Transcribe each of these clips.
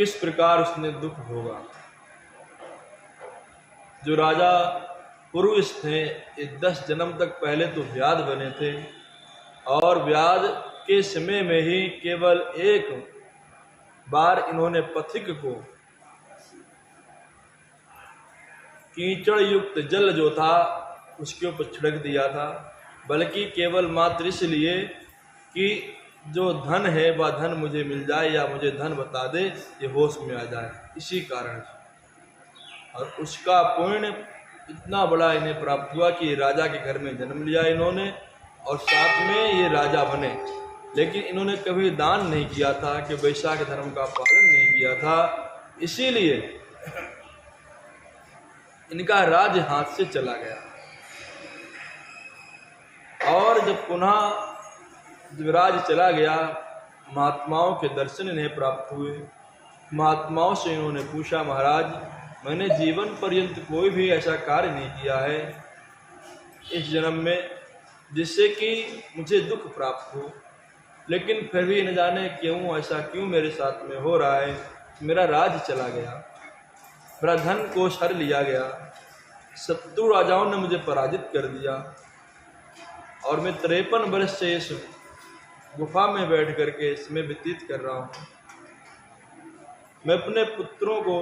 किस प्रकार उसने दुख भोगा। जो राजा पुरुष थे ये 10 जन्म तक पहले तो व्याध बने थे, और व्याध के समय में ही केवल एक बार इन्होंने पथिक को कीचड़ युक्त जल जो था उसके ऊपर छिड़क दिया था, बल्कि केवल मात्र इसलिए कि जो धन है वह धन मुझे मिल जाए या मुझे धन बता दे, ये होश में आ जाए, इसी कारण से। और उसका पुण्य इतना बड़ा इन्हें प्राप्त हुआ कि राजा के घर में जन्म लिया इन्होंने, और साथ में ये राजा बने। लेकिन इन्होंने कभी दान नहीं किया था, कि वैशाख धर्म का पालन नहीं किया था, इसीलिए इनका राज हाथ से चला गया। और जब पुनः राज चला गया, महात्माओं के दर्शन इन्हें प्राप्त हुए। महात्माओं से इन्होंने पूछा, महाराज मैंने जीवन पर्यंत कोई भी ऐसा कार्य नहीं किया है इस जन्म में जिससे कि मुझे दुख प्राप्त हो, लेकिन फिर भी न जाने क्यों ऐसा क्यों मेरे साथ में हो रहा है। मेरा राज चला गया, मेरा धन कोष हर लिया गया, शत्रु राजाओं ने मुझे पराजित कर दिया, और मैं 53 वर्ष से इस गुफा में बैठ करके इसमें व्यतीत कर रहा हूँ। मैं अपने पुत्रों को,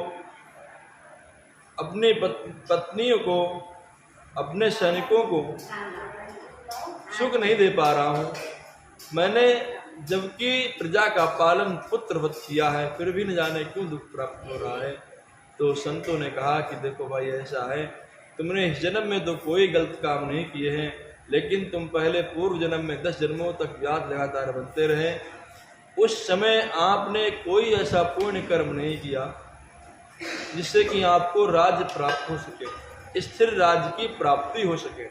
अपनी पत्नियों को, अपने सैनिकों को सुख नहीं दे पा रहा हूँ। मैंने जबकि प्रजा का पालन पुत्रवत किया है, फिर भी न जाने क्यों दुख प्राप्त हो रहा है। तो संतों ने कहा कि देखो भाई ऐसा है, तुमने इस जन्म में तो कोई गलत काम नहीं किए हैं, लेकिन तुम पहले पूर्व जन्म में 10 जन्मों तक व्याध लगातार बनते रहे। उस समय आपने कोई ऐसा पूर्ण कर्म नहीं किया जिससे कि आपको राज्य प्राप्त हो सके, स्थिर राज्य की प्राप्ति हो सके।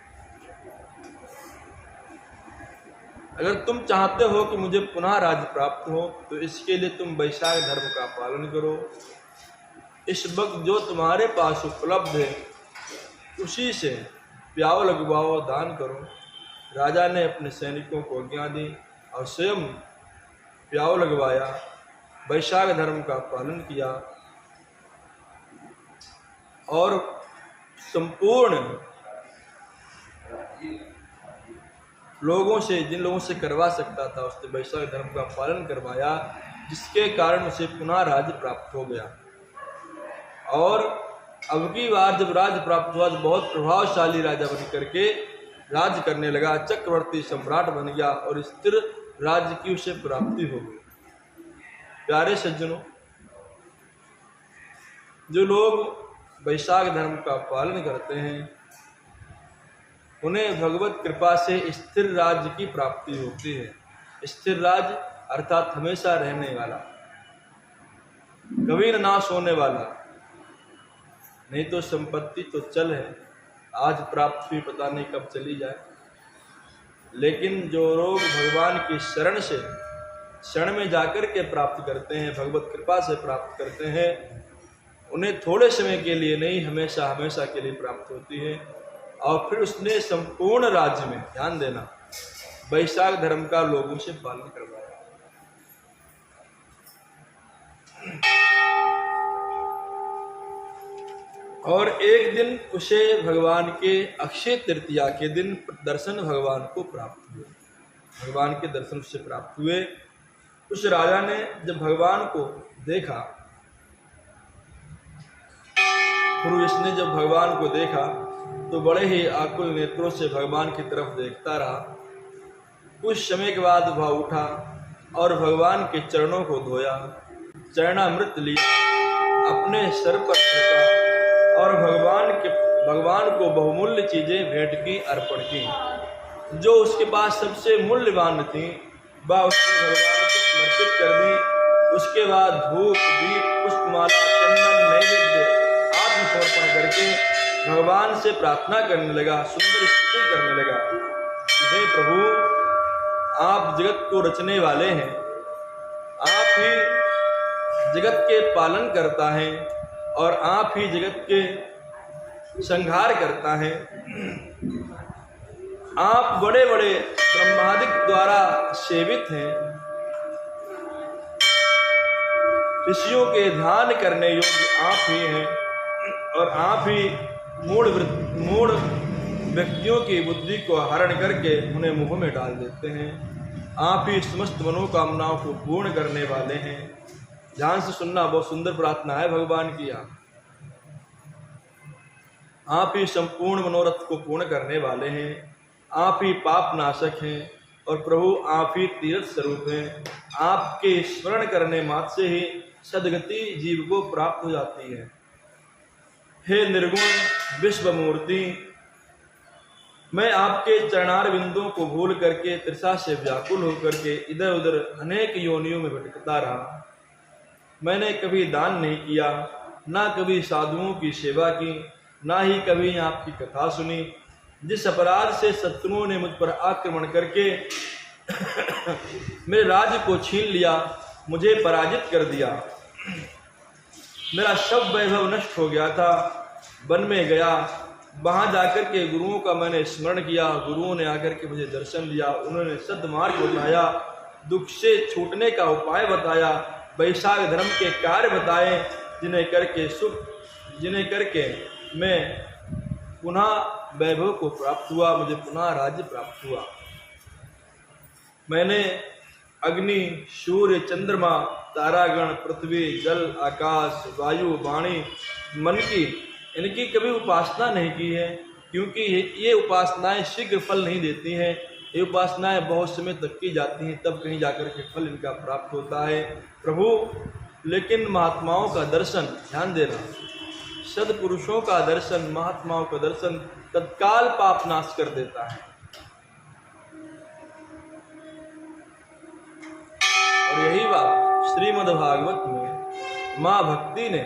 अगर तुम चाहते हो कि मुझे पुनः राज्य प्राप्त हो, तो इसके लिए तुम वैशाख धर्म का पालन करो। इस वक्त जो तुम्हारे पास उपलब्ध है उसी से प्याव लगवाओ, दान करो। राजा ने अपने सैनिकों को आज्ञा दी और स्वयं प्याव लगवाया, वैशाख धर्म का पालन किया, और संपूर्ण लोगों से, जिन लोगों से करवा सकता था उसने वैशाख धर्म का पालन करवाया, जिसके कारण उसे पुनः राज्य प्राप्त हो गया। और अब की बार जब राज्य प्राप्त हुआ तो बहुत प्रभावशाली राजा बन करके राज्य करने लगा, चक्रवर्ती सम्राट बन गया और स्थिर राज्य की उसे प्राप्ति हो गई। प्यारे सज्जनों, जो लोग वैशाख धर्म का पालन करते हैं उन्हें भगवत कृपा से स्थिर राज्य की प्राप्ति होती है। स्थिर राज्य अर्थात हमेशा रहने वाला, कभी न नाश होने वाला। नहीं तो संपत्ति तो चल है, आज प्राप्त हुई पता नहीं कब चली जाए। लेकिन जो लोग भगवान की शरण से, शरण में जाकर के प्राप्त करते हैं, भगवत कृपा से प्राप्त करते हैं, उन्हें थोड़े समय के लिए नहीं, हमेशा हमेशा के लिए प्राप्त होती है। और फिर उसने संपूर्ण राज्य में, ध्यान देना, वैशाख धर्म का लोगों से पालन करवाया। और एक दिन उसे भगवान के अक्षय तृतीया के दिन दर्शन भगवान को प्राप्त हुए, भगवान के दर्शन से प्राप्त हुए। उस राजा ने जब भगवान को देखा, पुरुष ने जब भगवान को देखा तो बड़े ही आकुल नेत्रों से भगवान की तरफ देखता रहा। कुछ समय के बाद वह उठा और भगवान के चरणों को धोया, चरणामृत लिया, अपने सर पर फेंका और भगवान को बहुमूल्य चीजें भेंट की, अर्पण की। जो उसके पास सबसे मूल्यवान थी वह उसने भगवान को समर्पित कर दी। उसके बाद धूप, दीप, पुष्पमाला, चंदन, नैवेद्य आदि समर्पण करके भगवान से प्रार्थना करने लगा, सुंदर स्तुति करने लगा। हे प्रभु, आप जगत को रचने वाले हैं, आप ही जगत के पालन करता है और आप ही जगत के संहार करता है। आप बड़े बड़े ब्रह्मादिक द्वारा सेवित हैं, ऋषियों के ध्यान करने योग्य आप ही हैं और आप ही मूढ़ व्यक्तियों की बुद्धि को हरण करके उन्हें मुंह में डाल देते हैं। आप ही समस्त मनोकामनाओं को पूर्ण करने वाले हैं। ध्यान से सुनना, बहुत सुंदर प्रार्थना है भगवान की। आप ही संपूर्ण मनोरथ को पूर्ण करने वाले हैं। आप ही पाप नाशक हैं और प्रभु आप ही तीर्थ स्वरूप हैं। आपके स्मरण करने मात्र से ही सदगति जीव को प्राप्त हो जाती है। हे निर्गुण विश्व मूर्ति, मैं आपके चरणार बिंदुओं को भूल करके तृषा से व्याकुल होकर के इधर उधर अनेक योनियों में भटकता रहा। मैंने कभी दान नहीं किया, ना कभी साधुओं की सेवा की, ना ही कभी आपकी कथा सुनी। जिस अपराध से शत्रुओं ने मुझ पर आक्रमण करके मेरे राज्य को छीन लिया, मुझे पराजित कर दिया, मेरा सब वैभव नष्ट हो गया था। वन में गया, वहां जाकर के गुरुओं का मैंने स्मरण किया। गुरुओं ने आकर के मुझे दर्शन दिया, उन्होंने सद्मार्ग बताया, दुख से छूटने का उपाय बताया, वैशाख धर्म के कार्य बताए, जिन्हें करके मैं पुनः वैभव को प्राप्त हुआ, मुझे पुनः राज्य प्राप्त हुआ। मैंने अग्नि, सूर्य, चंद्रमा, तारागण, पृथ्वी, जल, आकाश, वायु, वाणी, मन की, इनकी कभी उपासना नहीं की है, क्योंकि ये उपासनाएं शीघ्र फल नहीं देती हैं। ये उपासनाएं बहुत समय तक की जाती हैं, तब कहीं जाकर के फल इनका प्राप्त होता है प्रभु। लेकिन महात्माओं का दर्शन, ध्यान देना, सदपुरुषों का दर्शन, महात्माओं का दर्शन तत्काल पाप नाश कर देता है। और यही बात श्रीमद् भागवत में माँ भक्ति ने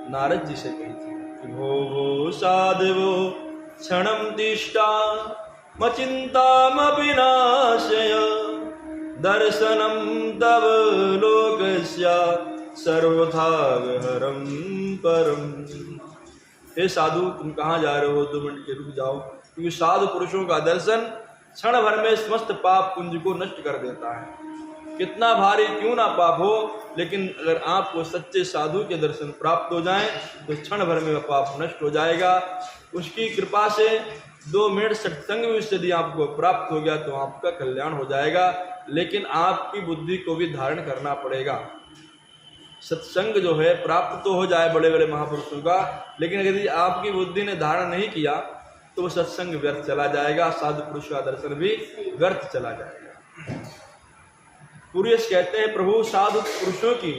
नारद जी से कही थी कि भो भो साधवो क्षणं तिष्ठा मचिन्तामपि नाशय दर्शनं तव लोकस्य सर्वथा हरं परम। हे साधु, तुम कहाँ जा रहे हो? 2 मिनट के रुक जाओ, क्योंकि साधु पुरुषों का दर्शन क्षण भर में समस्त पाप पुंज को नष्ट कर देता है। कितना भारी क्यों ना पाप हो, लेकिन अगर आपको सच्चे साधु के दर्शन प्राप्त हो जाएं तो क्षण भर में वह पाप नष्ट हो जाएगा। उसकी कृपा से 2 मिनट सत्संग में यदि आपको प्राप्त हो गया तो आपका कल्याण हो जाएगा। लेकिन आपकी बुद्धि को भी धारण करना पड़ेगा। सत्संग जो है प्राप्त तो हो जाए बड़े बड़े महापुरुषों का, लेकिन यदि आपकी बुद्धि ने धारण नहीं किया तो वो सत्संग व्यर्थ चला जाएगा, साधु पुरुष का दर्शन भी व्यर्थ चला जाएगा। पुरुष कहते हैं प्रभु साधु पुरुषों की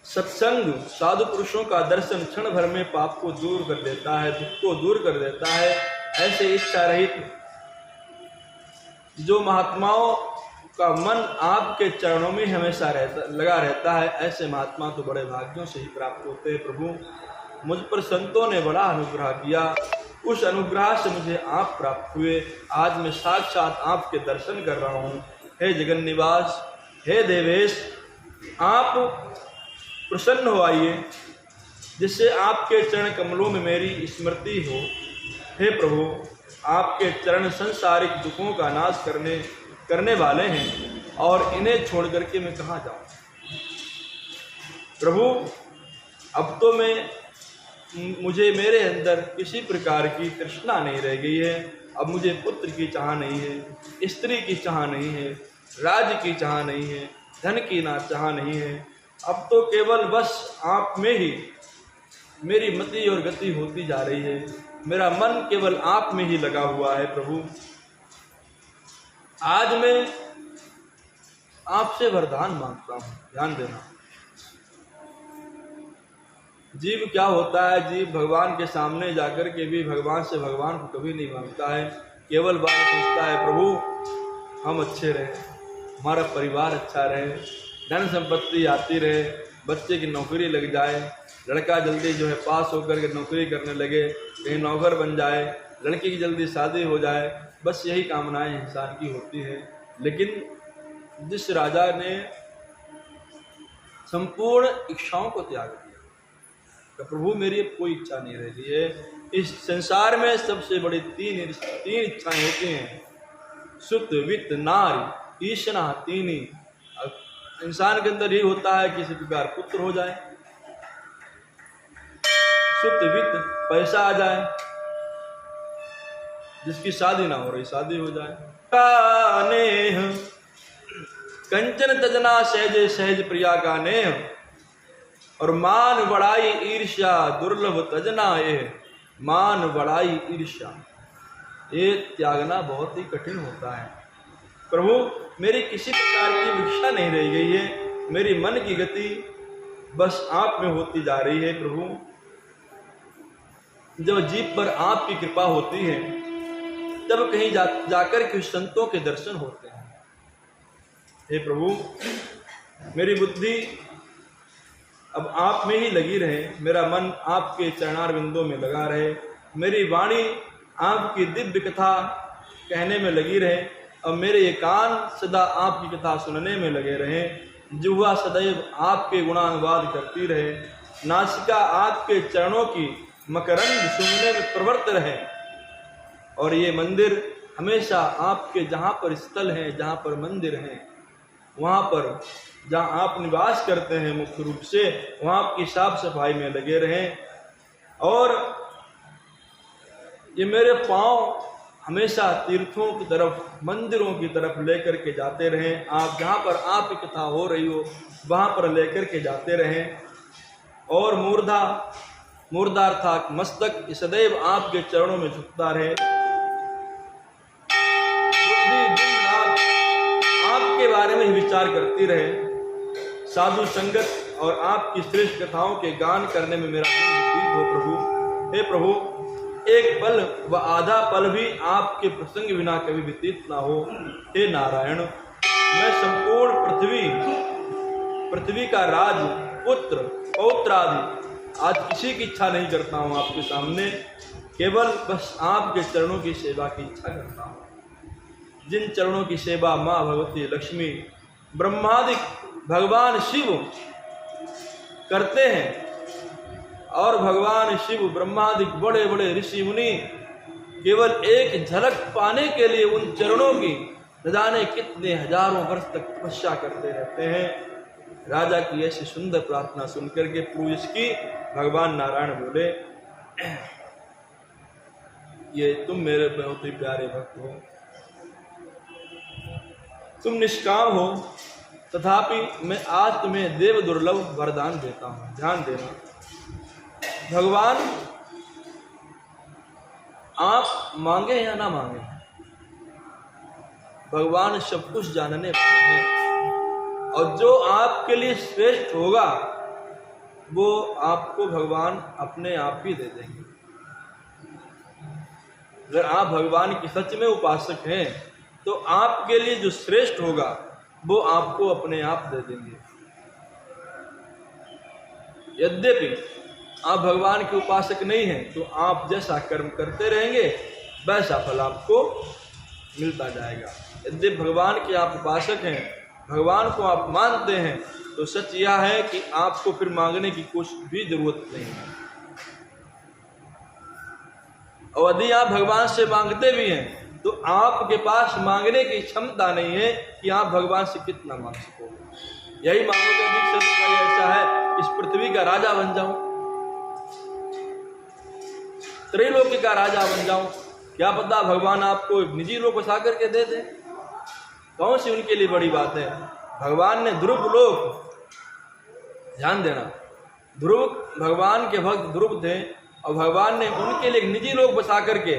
सत्संग, साधु पुरुषों का दर्शन क्षण भर में पाप को दूर कर देता है, दुख को दूर कर देता है। ऐसे इच्छा रहित जो महात्माओं का मन आपके चरणों में हमेशा लगा रहता है, ऐसे महात्मा तो बड़े भाग्यों से ही प्राप्त होते हैं। प्रभु, मुझ पर संतों ने बड़ा अनुग्रह किया, उस अनुग्रह से मुझे आप प्राप्त हुए। आज मैं साक्षात आपके दर्शन कर रहा हूँ। हे जगन निवास, हे देवेश, आप प्रसन्न हो आइए, जिससे आपके चरण कमलों में मेरी स्मृति हो। हे प्रभु, आपके चरण संसारिक दुखों का नाश करने वाले हैं और इन्हें छोड़ करके मैं कहाँ जाऊँ। प्रभु, अब तो मुझे मेरे अंदर किसी प्रकार की तृष्णा नहीं रह गई है। अब मुझे पुत्र की चाह नहीं है, स्त्री की चाह नहीं है, राज्य की चाह नहीं है, धन की ना चाह नहीं है। अब तो केवल बस आप में ही मेरी मति और गति होती जा रही है। मेरा मन केवल आप में ही लगा हुआ है। प्रभु, आज मैं आपसे वरदान मांगता हूँ, ध्यान देना। जीव क्या होता है, जीव भगवान के सामने जाकर के भी भगवान से भगवान को कभी नहीं मांगता है। केवल बात सोचता है प्रभु हम अच्छे रहे, हमारा परिवार अच्छा रहे, धन संपत्ति आती रहे, बच्चे की नौकरी लग जाए, लड़का जल्दी जो है पास होकर के नौकरी करने लगे, कहीं नौकर बन जाए, लड़की की जल्दी शादी हो जाए, बस यही कामनाएं इंसान की होती है। लेकिन जिस राजा ने संपूर्ण इच्छाओं को त्याग दिया, तो प्रभु मेरी अब कोई इच्छा नहीं रह गई है। इस संसार में सबसे बड़ी तीन इच्छाएं होती हैं, सुत, वित्त, नारी, ईशना तीनी। इंसान के अंदर यही होता है कि किसी प्रकार पुत्र हो जाए, सुत वित्त पैसा आ जाए, जिसकी शादी ना हो रही शादी हो जाए। नेह कंचन तजना सहज सहज प्रिया का नेह, और मान बड़ाई ईर्ष्या दुर्लभ तजना ये। मान बड़ाई ईर्ष्या ये त्यागना बहुत ही कठिन होता है। प्रभु मेरी किसी प्रकार की इच्छा नहीं रह गई है, मेरी मन की गति बस आप में होती जा रही है। प्रभु जब जीव पर आपकी कृपा होती है तब कहीं जाकर के संतों के दर्शन होते हैं। हे प्रभु मेरी बुद्धि अब आप में ही लगी रहे, मेरा मन आपके चरणारविंदों में लगा रहे, मेरी वाणी आपकी दिव्य कथा कहने में लगी रहे, और मेरे ये कान सदा आपकी कथा सुनने में लगे रहे, जिह्वा सदैव आपके गुणानुवाद करती रहे, नासिका आपके चरणों की मकरंद सुनने में प्रवृत्त रहे, और ये मंदिर हमेशा आपके जहाँ पर स्थल है, जहाँ पर मंदिर है, वहाँ पर जहाँ आप निवास करते हैं मुख्य रूप से, वहाँ आपकी साफ सफाई में लगे रहें, और ये मेरे पांव हमेशा तीर्थों की तरफ, मंदिरों की तरफ लेकर के जाते रहें। आप जहाँ पर आपकी कथा हो रही हो वहाँ पर लेकर के जाते रहें, और मूर्धार्थात मस्तक सदैव आपके चरणों में झुकता रहे। आपके बारे में विचार करती रहे, साधु संगत और आपकी श्रेष्ठ कथाओं के गान करने में मेरा दिन व्यतीत हो। प्रभु हे प्रभु एक पल व आधा पल भी आपके प्रसंग बिना कभी व्यतीत ना हो। हे नारायण मैं संपूर्ण पृथ्वी का राज, पुत्र, पौत्र आदि आज किसी की इच्छा नहीं करता हूँ आपके सामने, केवल बस आपके चरणों की सेवा की इच्छा करता हूँ। जिन चरणों की सेवा माँ भगवती लक्ष्मी, ब्रह्मादि भगवान शिव करते हैं, और भगवान शिव ब्रह्मादि बड़े बड़े ऋषि मुनि केवल एक झलक पाने के लिए उन चरणों की न जाने कितने हजारों वर्ष तक तपस्या करते रहते हैं। राजा की ऐसी सुंदर प्रार्थना सुनकर के पूज की भगवान नारायण बोले, ये तुम मेरे बहुत ही प्यारे भक्त हो, तुम निष्काम हो, तथापि मैं आज तुम्हें देव दुर्लभ वरदान देता हूँ। ध्यान देना भगवान आप मांगे या ना मांगे, भगवान सब कुछ जानने वाले हैं, और जो आपके लिए श्रेष्ठ होगा वो आपको भगवान अपने आप ही दे देंगे। अगर आप भगवान की सच में उपासक हैं तो आपके लिए जो श्रेष्ठ होगा वो आपको अपने आप दे देंगे। यद्यपि आप भगवान के उपासक नहीं हैं तो आप जैसा कर्म करते रहेंगे वैसा फल आपको मिलता जाएगा। यद्यपि भगवान के आप उपासक हैं, भगवान को आप मानते हैं, तो सच यह है कि आपको फिर मांगने की कुछ भी जरूरत नहीं है। और यदि आप भगवान से मांगते भी हैं तो आपके पास मांगने की क्षमता नहीं है कि आप भगवान से कितना मांग सको। यही मांगोगे अधिक ऐसा है इस पृथ्वी का राजा बन जाऊं, त्रैलोक्य का राजा बन जाऊं, क्या पता भगवान आपको निजी लोक बसा करके दे दे। कौन सी उनके लिए बड़ी बात है। भगवान ने ध्रुव लोक, ध्यान देना, ध्रुव भगवान के भक्त ध्रुव थे और भगवान ने उनके लिए निजी लोक बसा करके,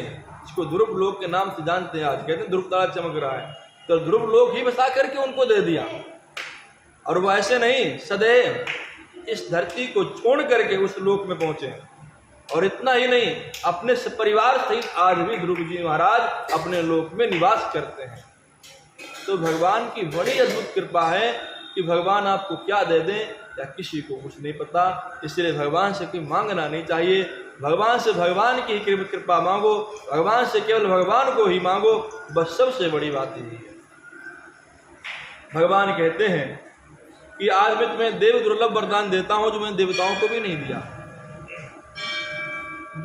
इसको ध्रुव लोक के नाम से जानते हैं, आज कहते हैं ध्रुव तारा चमक रहा है, तो ध्रुव लोक ही बसा करके उनको दे दिया। और वो ऐसे नहीं, सदैव इस धरती को छोड़ करके उस लोक में पहुंचे। और इतना ही नहीं, अपने परिवार सहित आज भी ध्रुव जी महाराज अपने लोक में निवास करते हैं। तो भगवान की बड़ी अद्भुत कृपा है कि भगवान आपको क्या दे दें या किसी को कुछ नहीं पता। इसलिए भगवान से कोई मांगना नहीं चाहिए। भगवान से भगवान की ही कृपा मांगो, भगवान से केवल भगवान को ही मांगो, बस सबसे बड़ी बात यही है। भगवान कहते हैं कि आज मैं तुम्हें देव दुर्लभ वरदान देता हूं जो मैंने देवताओं को भी नहीं दिया।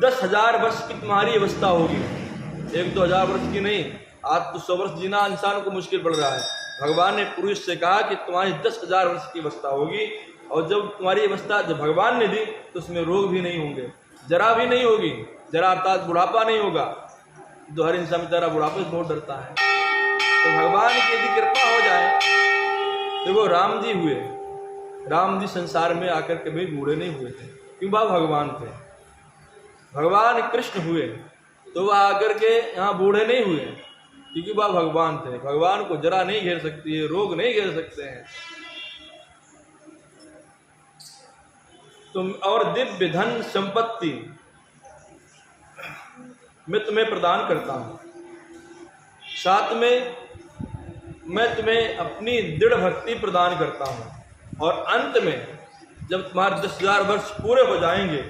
10,000 वर्ष की तुम्हारी अवस्था होगी, 1-2 हजार वर्ष की नहीं। आज तो 100 वर्ष जीना इंसान को मुश्किल पड़ रहा है, भगवान ने पुरुष से कहा कि तुम्हारी 10,000 वर्ष की अवस्था होगी, और जब तुम्हारी अवस्था जब भगवान ने दी तो उसमें रोग भी नहीं होंगे, जरा भी नहीं होगी। जरा अर्थात बुढ़ापा नहीं होगा। तो हर इंसान बेचारा बुढ़ापे से बहुत डरता है। तो भगवान की यदि कृपा हो जाए, देखो राम जी हुए, राम जी संसार में आकर कभी बूढ़े नहीं हुए थे, क्यों? वह भगवान थे। भगवान कृष्ण हुए तो वह आकर के यहाँ बूढ़े नहीं हुए, क्योंकि वह भगवान थे। भगवान को जरा नहीं घेर सकती है, रोग नहीं घेर सकते हैं। तुम और दिव्य धन संपत्ति मैं तुम्हें प्रदान करता हूं, साथ में मैं तुम्हें अपनी दृढ़ भक्ति प्रदान करता हूं, और अंत में जब तुम्हारे 10,000 वर्ष पूरे हो जाएंगे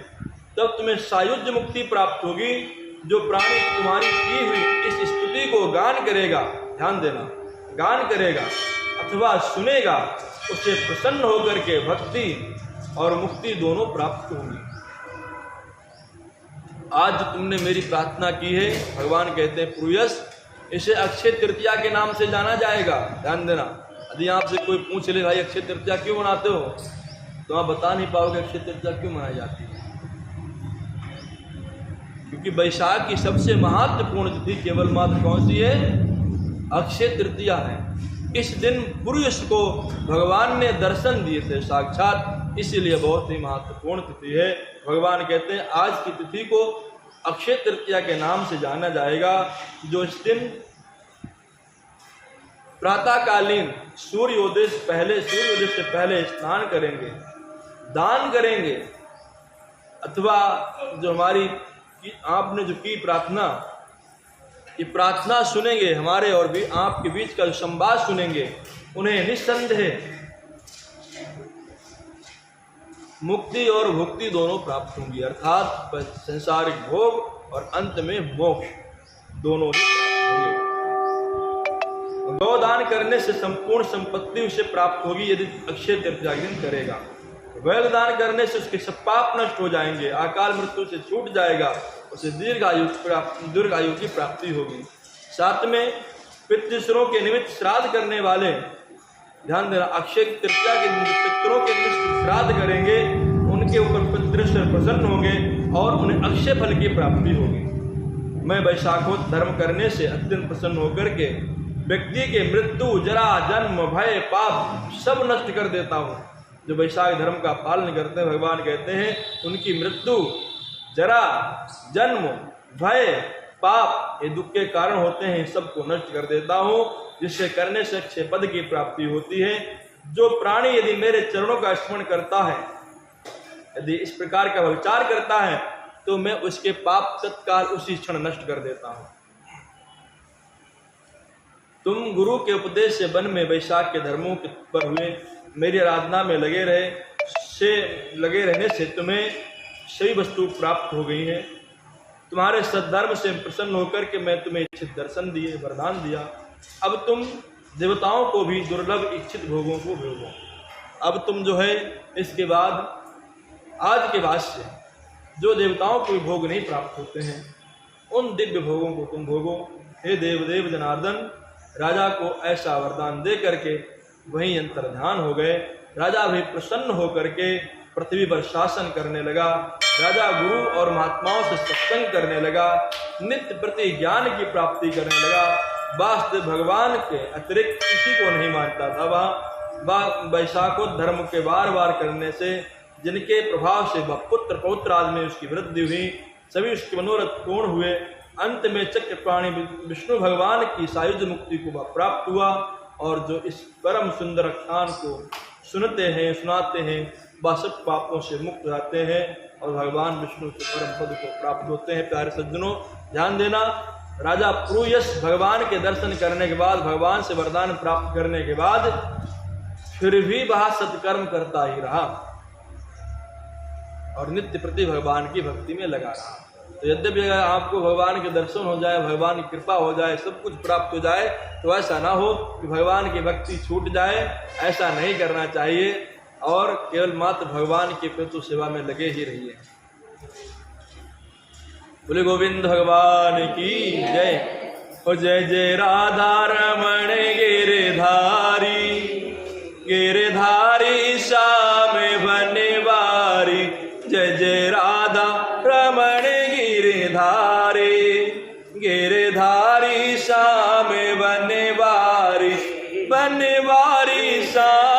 तब तुम्हें सायुज्य मुक्ति प्राप्त होगी। जो प्राणी तुम्हारी की हुई इस स्तुति को गान करेगा, ध्यान देना, गान करेगा अथवा सुनेगा, उससे प्रसन्न होकर के भक्ति और मुक्ति दोनों प्राप्त होंगी। आज तुमने मेरी प्रार्थना की है, भगवान कहते हैं पुरुष, इसे अक्षय तृतीया के नाम से जाना जाएगा। ध्यान देना, यदि आपसे कोई पूछ ले भाई अक्षय तृतीया क्यों मनाते हो, तो आप बता नहीं पाओगे अक्षय तृतीया क्यों मनाई जाती है। क्योंकि वैशाख की सबसे महत्वपूर्ण तिथि केवल मात्र कौन सी है? अक्षय तृतीया है। इस दिन पुरुष को भगवान ने दर्शन दिए थे साक्षात, इसीलिए बहुत ही महत्वपूर्ण तिथि है। भगवान कहते हैं आज की तिथि को अक्षय तृतीया के नाम से जाना जाएगा। जो इस दिन प्रातःकालीन सूर्योदय से पहले स्नान करेंगे, दान करेंगे, अथवा जो हमारी आपने जो की प्रार्थना, ये प्रार्थना सुनेंगे, हमारे और भी आपके बीच का जो संवाद सुनेंगे, उन्हें निस्संदेह मुक्ति और भुक्ति दोनों प्राप्त होंगी, अर्थात संसारिक भोग और अंत में मोक्ष दोनों ही प्राप्त होंगे। गौदान करने से संपूर्ण संपत्ति उसे प्राप्त होगी यदि अक्षय तृतीया के दिन करेगा। वैल दान करने से उसके सब पाप नष्ट हो जाएंगे, अकाल मृत्यु से छूट जाएगा, उसे दीर्घ आयु की प्राप्ति होगी। साथ में पितृश्रों के निमित्त श्राद्ध करने वाले, ध्यान देना, अक्षय तृतीया के दिन पितरों के निमित्त श्राद्ध करेंगे, उनके ऊपर पितृश्वर प्रसन्न होंगे और उन्हें अक्षय फल की प्राप्ति होगी। मैं वैशाखोत्सव धर्म करने से अत्यंत प्रसन्न होकर के व्यक्ति के मृत्यु, जरा, जन्म, भय, पाप सब नष्ट कर देता हूँ। जो वैशाख धर्म का पालन करते हैं, भगवान कहते हैं उनकी मृत्यु, जरा, जन्म, भय, पाप ये दुख के कारण होते हैं, सबको नष्ट कर देता हूँ, जिससे करने से अक्षय पद की प्राप्ति होती है। जो प्राणी यदि मेरे चरणों का स्मरण करता है, यदि इस प्रकार का विचार करता है, तो मैं उसके पाप तत्काल उसी क्षण नष्ट कर देता हूँ। तुम गुरु के उपदेश से वन में वैशाख के धर्मों पर हुए मेरी आराधना में लगे रहने से तुम्हें सही वस्तु प्राप्त हो गई है। तुम्हारे सद्धर्म से प्रसन्न होकर के मैं तुम्हें इच्छित दर्शन दिए, वरदान दिया। अब तुम देवताओं को भी दुर्लभ इच्छित भोगों को भोगो। अब तुम जो है इसके बाद, आज के बाद से जो देवताओं को भी भोग नहीं प्राप्त होते हैं, उन दिव्य भोगों को तुम भोगो। हे देवदेव जनार्दन, राजा को ऐसा वरदान दे करके वहीं अंतर्ध्यान हो गए। राजा भी प्रसन्न होकर के पृथ्वी पर शासन करने लगा। राजा गुरु और महात्माओं से सत्संग करने लगा, नित्य प्रति ज्ञान की प्राप्ति करने लगा। वास्तव भगवान के अतिरिक्त किसी को नहीं मानता था। वह वैशाखोत्सव धर्म के बार बार करने से जिनके प्रभाव से वह पुत्र पौत्र आदि में उसकी वृद्धि हुई, सभी उसके मनोरथ पूर्ण हुए। अंत में चक्र प्राणी विष्णु भगवान की सायुज्य मुक्ति को वह प्राप्त हुआ। और जो इस परम सुंदर खान को सुनते हैं, सुनाते हैं, वह सब पापों से मुक्त रहते हैं और भगवान विष्णु के परम पद को प्राप्त होते हैं। प्यारे सज्जनों, ध्यान देना, राजा पुरुयश भगवान के दर्शन करने के बाद, भगवान से वरदान प्राप्त करने के बाद फिर भी वह सत्कर्म करता ही रहा और नित्य प्रति भगवान की भक्ति में लगा रहा। तो यद्यपि अगर आपको भगवान के दर्शन हो जाए, भगवान की कृपा हो जाए, सब कुछ प्राप्त हो जाए, तो ऐसा ना हो कि भगवान की भक्ति छूट जाए। ऐसा नहीं करना चाहिए और केवल मात्र भगवान के प्रति सेवा में लगे ही रहिए। बोले गोविंद भगवान की जय। ओ जय जय राधा रमण गिरधारी, गिरधारी श्याम बनवारी। जय जय राधा रमण गिरधारी, गिरधारी श्याम बनवारी, बनवारी श्याम